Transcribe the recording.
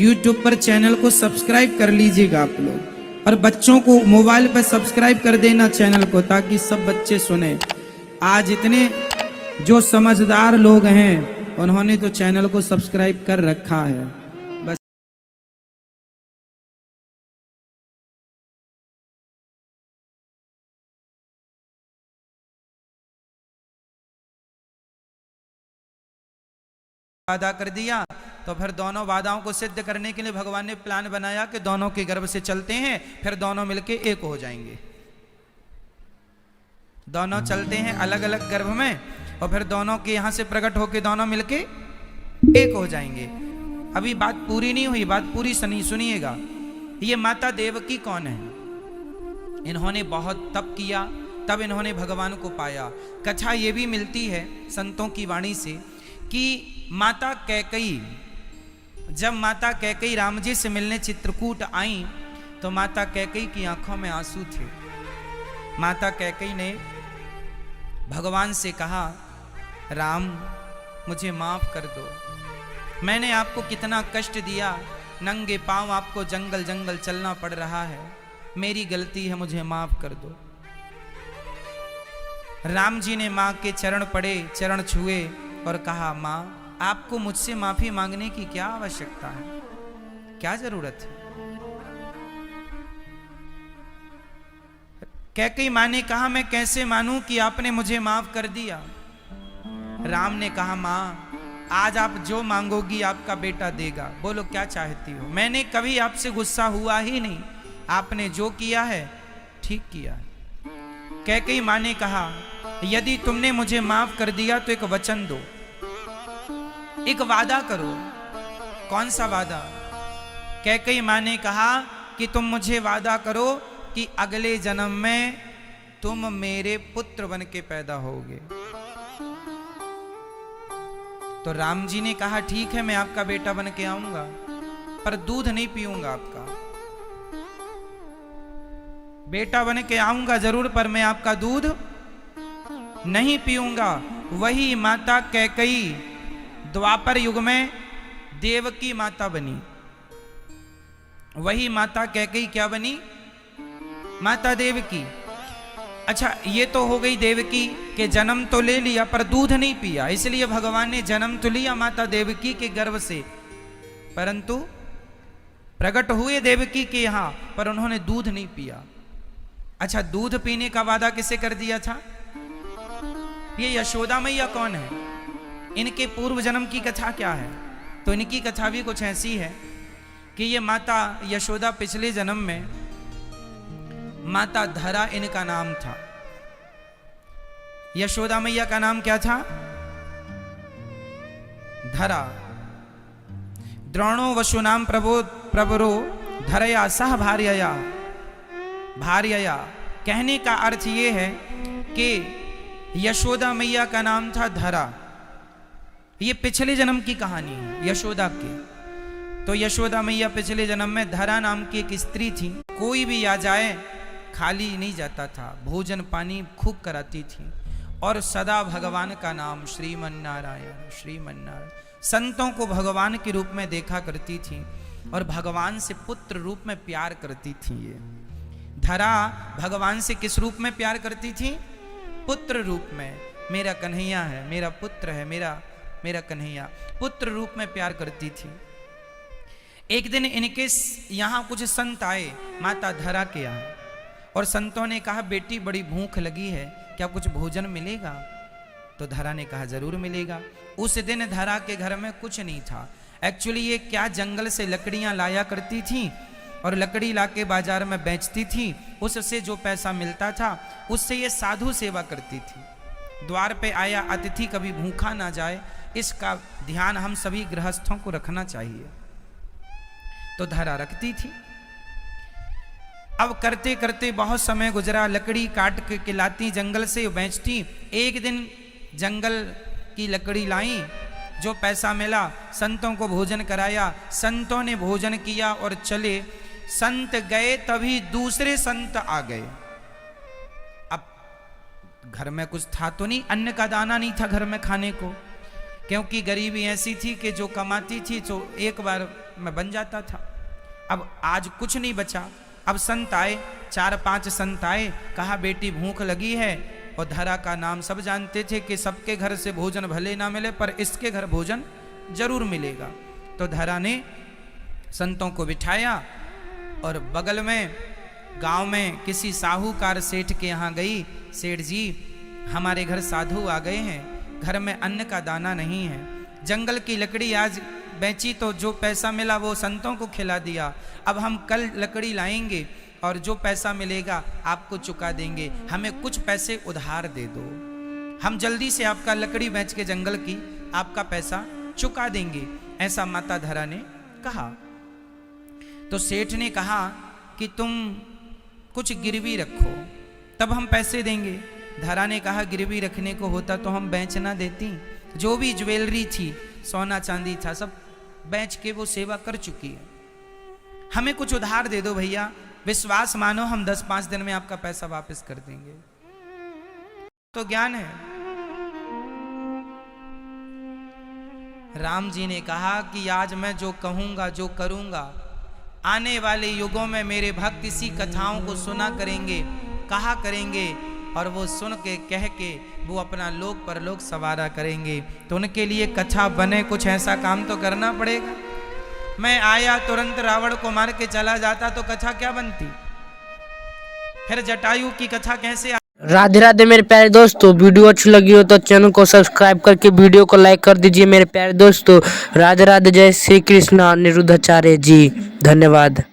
YouTube पर channel को subscribe कर लीजिएगा आप लोग, और बच्चों को मोबाइल पर सब्सक्राइब कर देना चैनल को, ताकि सब बच्चे सुने। आज इतने जो समझदार लोग हैं उन्होंने तो चैनल को सब्सक्राइब कर रखा है। बस वादा कर दिया, तो फिर दोनों वादाओं को सिद्ध करने के लिए भगवान ने प्लान बनाया कि दोनों के गर्भ से चलते हैं, फिर दोनों मिलके एक हो जाएंगे। दोनों चलते हैं अलग अलग गर्भ में, और फिर दोनों के यहां से प्रकट होके दोनों मिलके एक हो जाएंगे। अभी बात पूरी नहीं हुई, बात पूरी सुनिएगा। ये माता देवकी कौन है? इन्होंने बहुत तप किया, तब इन्होंने भगवान को पाया। कथा ये भी मिलती है संतों की वाणी से कि माता कैकई, जब माता कैकई राम जी से मिलने चित्रकूट आई, तो माता कैकई की आंखों में आंसू थे। माता कैकई ने भगवान से कहा, राम मुझे माफ कर दो, मैंने आपको कितना कष्ट दिया, नंगे पांव आपको जंगल जंगल चलना पड़ रहा है, मेरी गलती है, मुझे माफ कर दो। राम जी ने मां के चरण पड़े, चरण छुए और कहा, मां आपको मुझसे माफी मांगने की क्या आवश्यकता है, क्या जरूरत है? कैकई मां ने कहा, मैं कैसे मानूं कि आपने मुझे माफ कर दिया। राम ने कहा, मां आज आप जो मांगोगी आपका बेटा देगा, बोलो क्या चाहती हो। मैंने कभी आपसे गुस्सा हुआ ही नहीं, आपने जो किया है ठीक किया है। कैकई मां ने कहा, यदि तुमने मुझे माफ कर दिया तो एक वचन दो, एक वादा करो। कौन सा वादा? कैकई मां ने कहा कि तुम मुझे वादा करो कि अगले जन्म में तुम मेरे पुत्र बन के पैदा होगे। तो राम जी ने कहा, ठीक है मैं आपका बेटा बन के आऊंगा, पर दूध नहीं पीऊंगा आपका। बेटा बन के आऊंगा जरूर, पर मैं आपका दूध नहीं पीऊंगा। वही माता कैकई द्वापर युग में देवकी माता बनी। वही माता कैकई क्या बनी? माता देवकी। अच्छा, ये तो हो गई देवकी के जन्म तो ले लिया पर दूध नहीं पिया, इसलिए भगवान ने जन्म तो लिया माता देवकी के गर्भ से, परंतु प्रकट हुए देवकी के यहां, पर उन्होंने दूध नहीं पिया। अच्छा, दूध पीने का वादा किसे कर दिया था? ये यशोदा मैया कौन है? इनके पूर्व जन्म की कथा क्या है? तो इनकी कथा भी कुछ ऐसी है कि ये माता यशोदा पिछले जन्म में माता धरा इनका नाम था। यशोदा मैया का नाम क्या था? धरा। द्रोणो वशु नाम प्रवरो धरया सह भार्यया। भार्यया कहने का अर्थ ये है कि यशोदा मैया का नाम था धरा। ये पिछले जन्म की कहानी है यशोदा की। तो यशोदा मैया पिछले जन्म में धरा नाम की एक स्त्री थी। कोई भी आ जाए खाली नहीं जाता था, भोजन पानी खूब कराती थी, और सदा भगवान का नाम श्रीमन्नारायण श्रीमन्नारायण, संतों को भगवान के रूप में देखा करती थी, और भगवान से पुत्र रूप में प्यार करती थी। ये धरा भगवान से किस रूप में प्यार करती थी? पुत्र रूप में। मेरा कन्हैया है, मेरा पुत्र है, मेरा कन्हैया, पुत्र रूप में प्यार करती थी। एक दिन इनके यहाँ कुछ संत आए माता धरा के यहाँ, और संतों ने कहा, बेटी बड़ी भूख लगी है, क्या कुछ भोजन मिलेगा? तो धरा ने कहा, जरूर मिलेगा। उस दिन धरा के घर में कुछ नहीं था। एक्चुअली ये क्या जंगल से लकड़ियां लाया करती थी, और लकड़ी लाके बाजार में बेचती थी, उससे जो पैसा मिलता था उससे ये साधु सेवा करती थी। द्वार पे आया अतिथि कभी भूखा ना जाए, इसका ध्यान हम सभी गृहस्थों को रखना चाहिए। तो धरा रखती थी। अब करते करते बहुत समय गुजरा, लकड़ी काट के लाती जंगल से, बेचती। एक दिन जंगल की लकड़ी लाई, जो पैसा मिला संतों को भोजन कराया, संतों ने भोजन किया और चले। संत गए तभी दूसरे संत आ गए। अब घर में कुछ था तो नहीं, अन्न का दाना नहीं था घर में खाने को, क्योंकि गरीबी ऐसी थी कि जो कमाती थी तो एक बार मैं बन जाता था। अब आज कुछ नहीं बचा। अब संत आए, 4-5 संत आए, कहा बेटी भूख लगी है। और धरा का नाम सब जानते थे कि सबके घर से भोजन भले ना मिले पर इसके घर भोजन जरूर मिलेगा। तो धरा ने संतों को बिठाया और बगल में गांव में किसी साहूकार सेठ के यहाँ गई। सेठ जी, हमारे घर साधु आ गए हैं, घर में अन्न का दाना नहीं है, जंगल की लकड़ी आज बेची तो जो पैसा मिला वो संतों को खिला दिया, अब हम कल लकड़ी लाएंगे और जो पैसा मिलेगा आपको चुका देंगे, हमें कुछ पैसे उधार दे दो, हम जल्दी से आपका लकड़ी बेच के जंगल की आपका पैसा चुका देंगे। ऐसा माता धरा ने कहा। तो सेठ ने कहा कि तुम कुछ गिरवी रखो तब हम पैसे देंगे। धरा ने कहा गिरवी रखने को होता तो हम बेच ना देती, जो भी ज्वेलरी थी, सोना चांदी था, सब बेच के वो सेवा कर चुकी है, हमें कुछ उधार दे दो भैया, विश्वास मानो हम 10-5 दिन में आपका पैसा वापस कर देंगे। तो ज्ञान है। राम जी ने कहा कि आज मैं जो कहूंगा, जो करूंगा, आने वाले युगों में मेरे भक्त इसी कथाओं को सुना करेंगे, कहा करेंगे और वो सुन के कह के वो अपना लोक परलोक सवारा करेंगे। तो उनके लिए कथा बने, कुछ ऐसा काम तो करना पड़ेगा। मैं आया तुरंत रावण को मार के चला जाता तो कथा क्या बनती, फिर जटायु की कथा कैसे। राधे राधे मेरे प्यारे दोस्तों, वीडियो अच्छी लगी हो तो चैनल को सब्सक्राइब करके वीडियो को लाइक कर दीजिए मेरे प्यारे दोस्तों। राधे राधे, जय श्री कृष्ण। अनिरुद्धाचार्य जी, धन्यवाद।